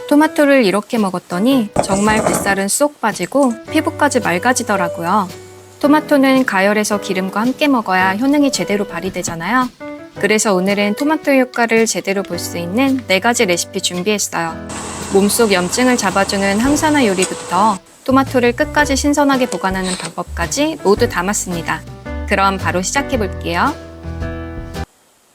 토마토를 이렇게 먹었더니 정말 뱃살은 쏙 빠지고 피부까지 맑아지더라고요. 토마토는 가열해서 기름과 함께 먹어야 효능이 제대로 발휘되잖아요. 그래서 오늘은 토마토 효과를 제대로 볼 수 있는 4가지 레시피 준비했어요. 몸속 염증을 잡아주는 항산화 요리부터 토마토를 끝까지 신선하게 보관하는 방법까지 모두 담았습니다. 그럼 바로 시작해 볼게요.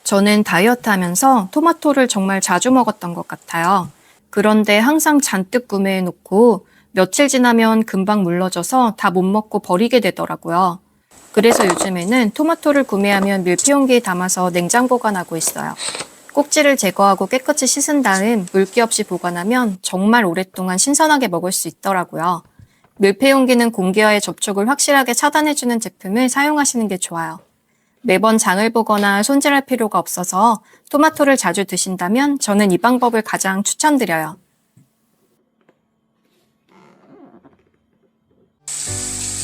저는 다이어트 하면서 토마토를 정말 자주 먹었던 것 같아요. 그런데 항상 잔뜩 구매해 놓고 며칠 지나면 금방 물러져서 다 못 먹고 버리게 되더라고요. 그래서 요즘에는 토마토를 구매하면 밀폐용기에 담아서 냉장 보관하고 있어요. 꼭지를 제거하고 깨끗이 씻은 다음 물기 없이 보관하면 정말 오랫동안 신선하게 먹을 수 있더라고요. 밀폐용기는 공기와의 접촉을 확실하게 차단해주는 제품을 사용하시는 게 좋아요. 매번 장을 보거나 손질할 필요가 없어서 토마토를 자주 드신다면 저는 이 방법을 가장 추천드려요.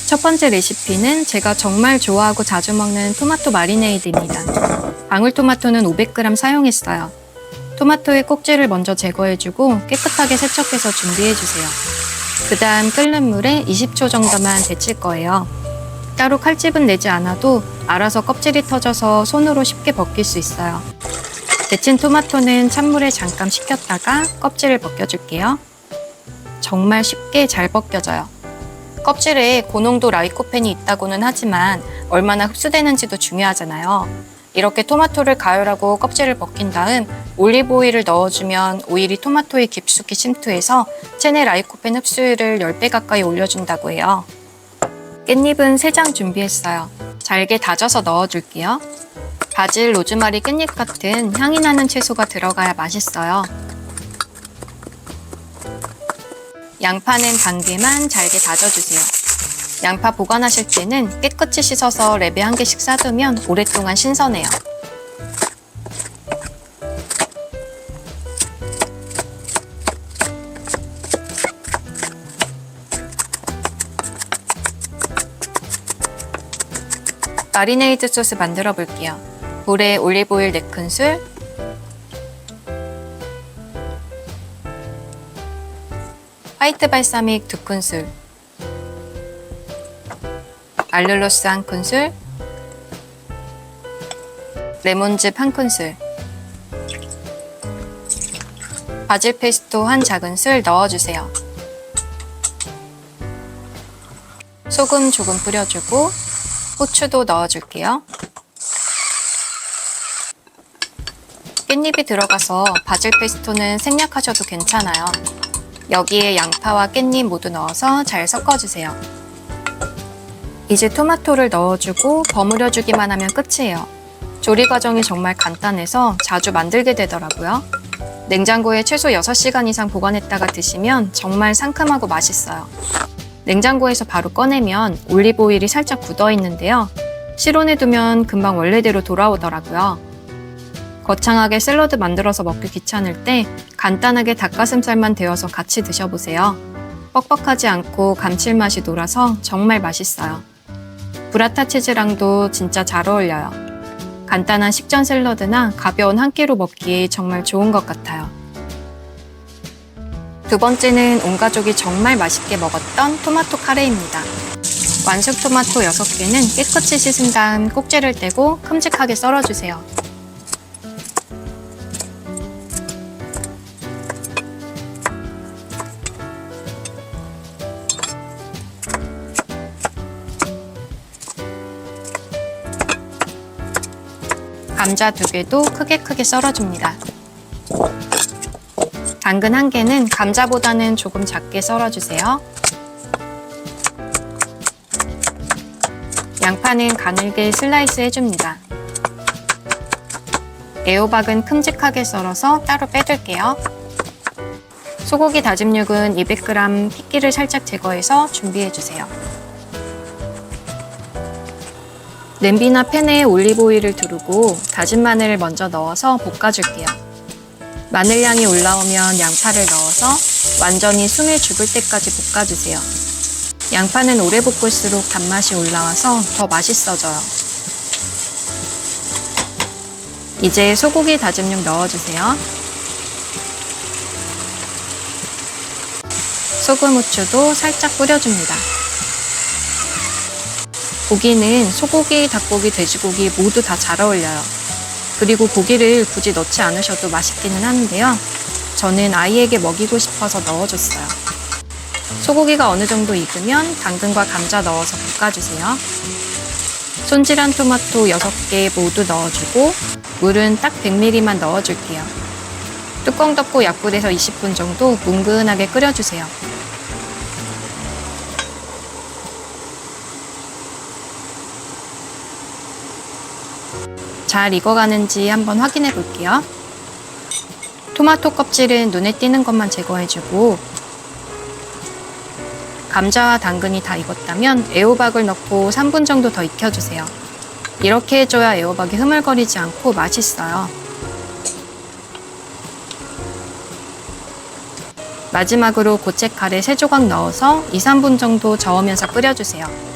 첫 번째 레시피는 제가 정말 좋아하고 자주 먹는 토마토 마리네이드입니다. 방울토마토는 500g 사용했어요. 토마토의 꼭지를 먼저 제거해주고 깨끗하게 세척해서 준비해주세요. 그 다음 끓는 물에 20초 정도만 데칠 거예요. 따로 칼집은 내지 않아도 알아서 껍질이 터져서 손으로 쉽게 벗길 수 있어요. 데친 토마토는 찬물에 잠깐 식혔다가 껍질을 벗겨줄게요. 정말 쉽게 잘 벗겨져요. 껍질에 고농도 라이코펜이 있다고는 하지만 얼마나 흡수되는지도 중요하잖아요. 이렇게 토마토를 가열하고 껍질을 벗긴 다음 올리브 오일을 넣어주면 오일이 토마토에 깊숙이 침투해서 체내 라이코펜 흡수율을 10배 가까이 올려준다고 해요. 깻잎은 3장 준비했어요. 잘게 다져서 넣어줄게요. 바질, 로즈마리, 깻잎 같은 향이 나는 채소가 들어가야 맛있어요. 양파는 반 개만 잘게 다져주세요. 양파 보관하실 때는 깨끗이 씻어서 랩에 1개씩 싸두면 오랫동안 신선해요. 마리네이드 소스 만들어 볼게요. 물에 올리브오일 4큰술, 화이트 발사믹 2큰술, 알룰로스 1큰술, 레몬즙 1큰술, 바질 페스토 1작은술 넣어주세요. 소금 조금 뿌려주고 후추도 넣어줄게요. 깻잎이 들어가서 바질 페스토는 생략하셔도 괜찮아요. 여기에 양파와 깻잎 모두 넣어서 잘 섞어주세요. 이제 토마토를 넣어주고 버무려주기만 하면 끝이에요. 조리 과정이 정말 간단해서 자주 만들게 되더라고요. 냉장고에 최소 6시간 이상 보관했다가 드시면 정말 상큼하고 맛있어요. 냉장고에서 바로 꺼내면 올리브 오일이 살짝 굳어 있는데요. 실온에 두면 금방 원래대로 돌아오더라고요. 거창하게 샐러드 만들어서 먹기 귀찮을 때 간단하게 닭가슴살만 데워서 같이 드셔보세요. 뻑뻑하지 않고 감칠맛이 돌아서 정말 맛있어요. 브라타 치즈랑도 진짜 잘 어울려요. 간단한 식전 샐러드나 가벼운 한 끼로 먹기에 정말 좋은 것 같아요. 두 번째는 온 가족이 정말 맛있게 먹었던 토마토 카레입니다. 완숙 토마토 6개는 깨끗이 씻은 다음 꼭지를 떼고 큼직하게 썰어주세요. 감자 2개도 크게 썰어줍니다. 당근 1개는 감자보다는 조금 작게 썰어주세요. 양파는 가늘게 슬라이스 해줍니다. 애호박은 큼직하게 썰어서 따로 빼둘게요. 소고기 다짐육은 200g 핏기를 살짝 제거해서 준비해주세요. 냄비나 팬에 올리브 오일을 두르고 다진 마늘을 먼저 넣어서 볶아줄게요. 마늘향이 올라오면 양파를 넣어서 완전히 숨을 죽을 때까지 볶아주세요. 양파는 오래 볶을수록 단맛이 올라와서 더 맛있어져요. 이제 소고기 다짐육 넣어주세요. 소금, 후추도 살짝 뿌려줍니다. 고기는 소고기, 닭고기, 돼지고기 모두 다 잘 어울려요. 그리고 고기를 굳이 넣지 않으셔도 맛있기는 하는데요. 저는 아이에게 먹이고 싶어서 넣어줬어요. 소고기가 어느 정도 익으면 당근과 감자 넣어서 볶아주세요. 손질한 토마토 6개 모두 넣어주고 물은 딱 100ml만 넣어줄게요. 뚜껑 덮고 약불에서 20분 정도 뭉근하게 끓여주세요. 잘 익어가는지 한번 확인해 볼게요. 토마토 껍질은 눈에 띄는 것만 제거해주고 감자와 당근이 다 익었다면 애호박을 넣고 3분 정도 더 익혀주세요. 이렇게 해줘야 애호박이 흐물거리지 않고 맛있어요. 마지막으로 고춧가루 3조각 넣어서 2-3분 정도 저으면서 끓여주세요.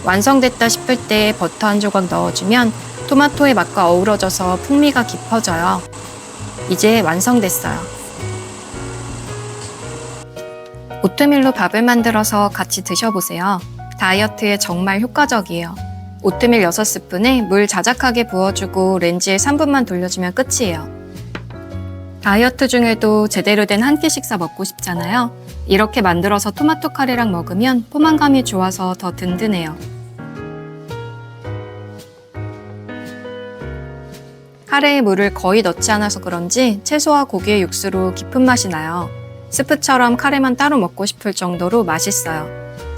완성됐다 싶을 때 버터 1조각 넣어주면 토마토의 맛과 어우러져서 풍미가 깊어져요. 이제 완성됐어요. 오트밀로 밥을 만들어서 같이 드셔보세요. 다이어트에 정말 효과적이에요. 오트밀 6스푼에 물 자작하게 부어주고 렌지에 3분만 돌려주면 끝이에요. 다이어트 중에도 제대로 된 한 끼 식사 먹고 싶잖아요. 이렇게 만들어서 토마토 카레랑 먹으면 포만감이 좋아서 더 든든해요. 카레에 물을 거의 넣지 않아서 그런지 채소와 고기의 육수로 깊은 맛이 나요. 스프처럼 카레만 따로 먹고 싶을 정도로 맛있어요.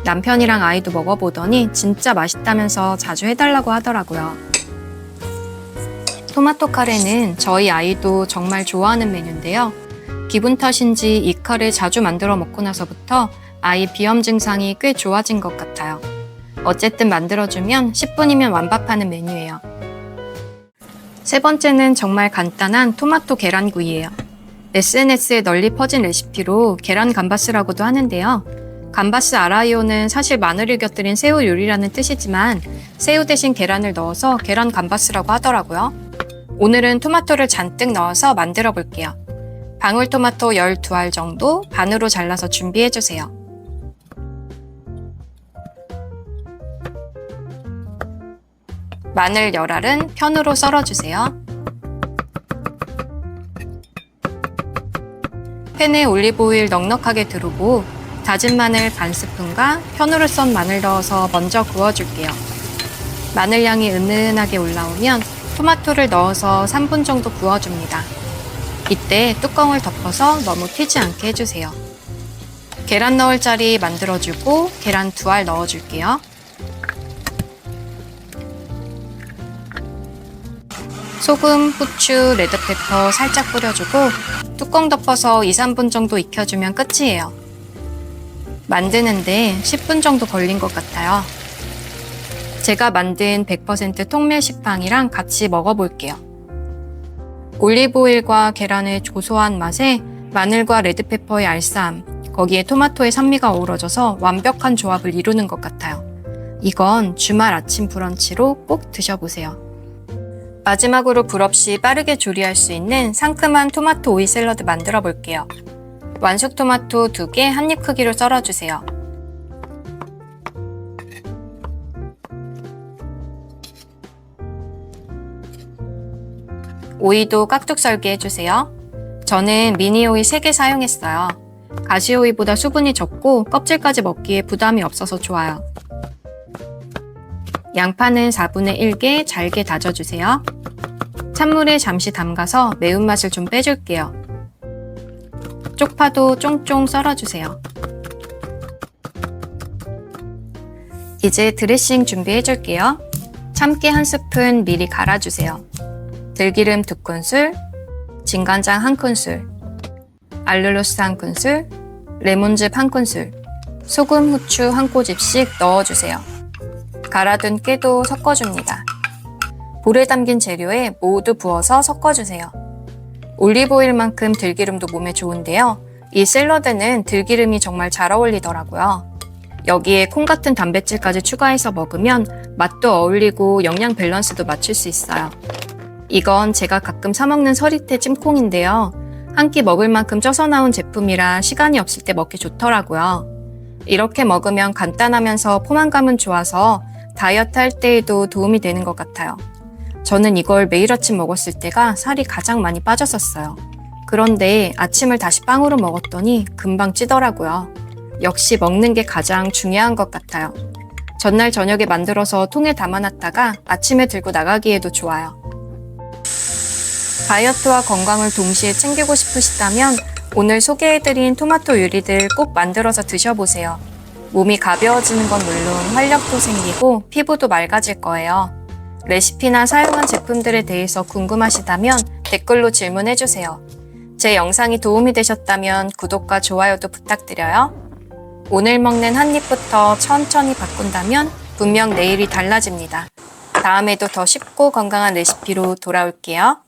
남편이랑 아이도 먹어보더니 진짜 맛있다면서 자주 해달라고 하더라고요. 토마토 카레는 저희 아이도 정말 좋아하는 메뉴인데요. 기분 탓인지 이 카레 자주 만들어 먹고 나서부터 아이 비염 증상이 꽤 좋아진 것 같아요. 어쨌든 만들어주면 10분이면 완밥하는 메뉴예요. 세 번째는 정말 간단한 토마토 계란구이예요. SNS에 널리 퍼진 레시피로 계란 감바스라고도 하는데요. 감바스 아라이오는 사실 마늘을 곁들인 새우 요리라는 뜻이지만 새우 대신 계란을 넣어서 계란 감바스라고 하더라고요. 오늘은 토마토를 잔뜩 넣어서 만들어 볼게요. 방울토마토 12알 정도 반으로 잘라서 준비해주세요. 마늘 10알은 편으로 썰어주세요. 팬에 올리브오일 넉넉하게 두르고 다진 마늘 반 스푼과 편으로 썬 마늘 넣어서 먼저 구워줄게요. 마늘 향이 은은하게 올라오면 토마토를 넣어서 3분 정도 구워줍니다. 이때 뚜껑을 덮어서 너무 튀지 않게 해주세요. 계란 넣을 자리 만들어주고 계란 2알 넣어줄게요. 소금, 후추, 레드페퍼 살짝 뿌려주고 뚜껑 덮어서 2-3분 정도 익혀주면 끝이에요. 만드는데 10분 정도 걸린 것 같아요. 제가 만든 100% 통밀 식빵이랑 같이 먹어볼게요. 올리브오일과 계란의 고소한 맛에 마늘과 레드페퍼의 알싸함, 거기에 토마토의 산미가 어우러져서 완벽한 조합을 이루는 것 같아요. 이건 주말 아침 브런치로 꼭 드셔보세요. 마지막으로 불 없이 빠르게 조리할 수 있는 상큼한 토마토 오이 샐러드 만들어 볼게요. 완숙 토마토 2개 한입 크기로 썰어주세요. 오이도 깍둑 썰기 해주세요. 저는 미니 오이 3개 사용했어요. 가시 오이보다 수분이 적고 껍질까지 먹기에 부담이 없어서 좋아요. 양파는 4분의 1개 잘게 다져주세요. 찬물에 잠시 담가서 매운맛을 좀 빼줄게요. 쪽파도 쫑쫑 썰어주세요. 이제 드레싱 준비해줄게요. 참깨 1스푼 미리 갈아주세요. 들기름 2큰술, 진간장 1큰술, 알룰로스 1큰술, 레몬즙 1큰술, 소금, 후추 1꼬집씩 넣어주세요. 갈아둔 깨도 섞어줍니다. 볼에 담긴 재료에 모두 부어서 섞어주세요. 올리브오일만큼 들기름도 몸에 좋은데요. 이 샐러드는 들기름이 정말 잘 어울리더라고요. 여기에 콩 같은 단백질까지 추가해서 먹으면 맛도 어울리고 영양 밸런스도 맞출 수 있어요. 이건 제가 가끔 사먹는 서리태 찜콩인데요. 한 끼 먹을 만큼 쪄서 나온 제품이라 시간이 없을 때 먹기 좋더라고요. 이렇게 먹으면 간단하면서 포만감은 좋아서 다이어트 할 때에도 도움이 되는 것 같아요. 저는 이걸 매일 아침 먹었을 때가 살이 가장 많이 빠졌었어요. 그런데 아침을 다시 빵으로 먹었더니 금방 찌더라고요. 역시 먹는 게 가장 중요한 것 같아요. 전날 저녁에 만들어서 통에 담아놨다가 아침에 들고 나가기에도 좋아요. 다이어트와 건강을 동시에 챙기고 싶으시다면 오늘 소개해드린 토마토 요리들 꼭 만들어서 드셔보세요. 몸이 가벼워지는 건 물론 활력도 생기고 피부도 맑아질 거예요. 레시피나 사용한 제품들에 대해서 궁금하시다면 댓글로 질문해주세요. 제 영상이 도움이 되셨다면 구독과 좋아요도 부탁드려요. 오늘 먹는 한 입부터 천천히 바꾼다면 분명 내일이 달라집니다. 다음에도 더 쉽고 건강한 레시피로 돌아올게요.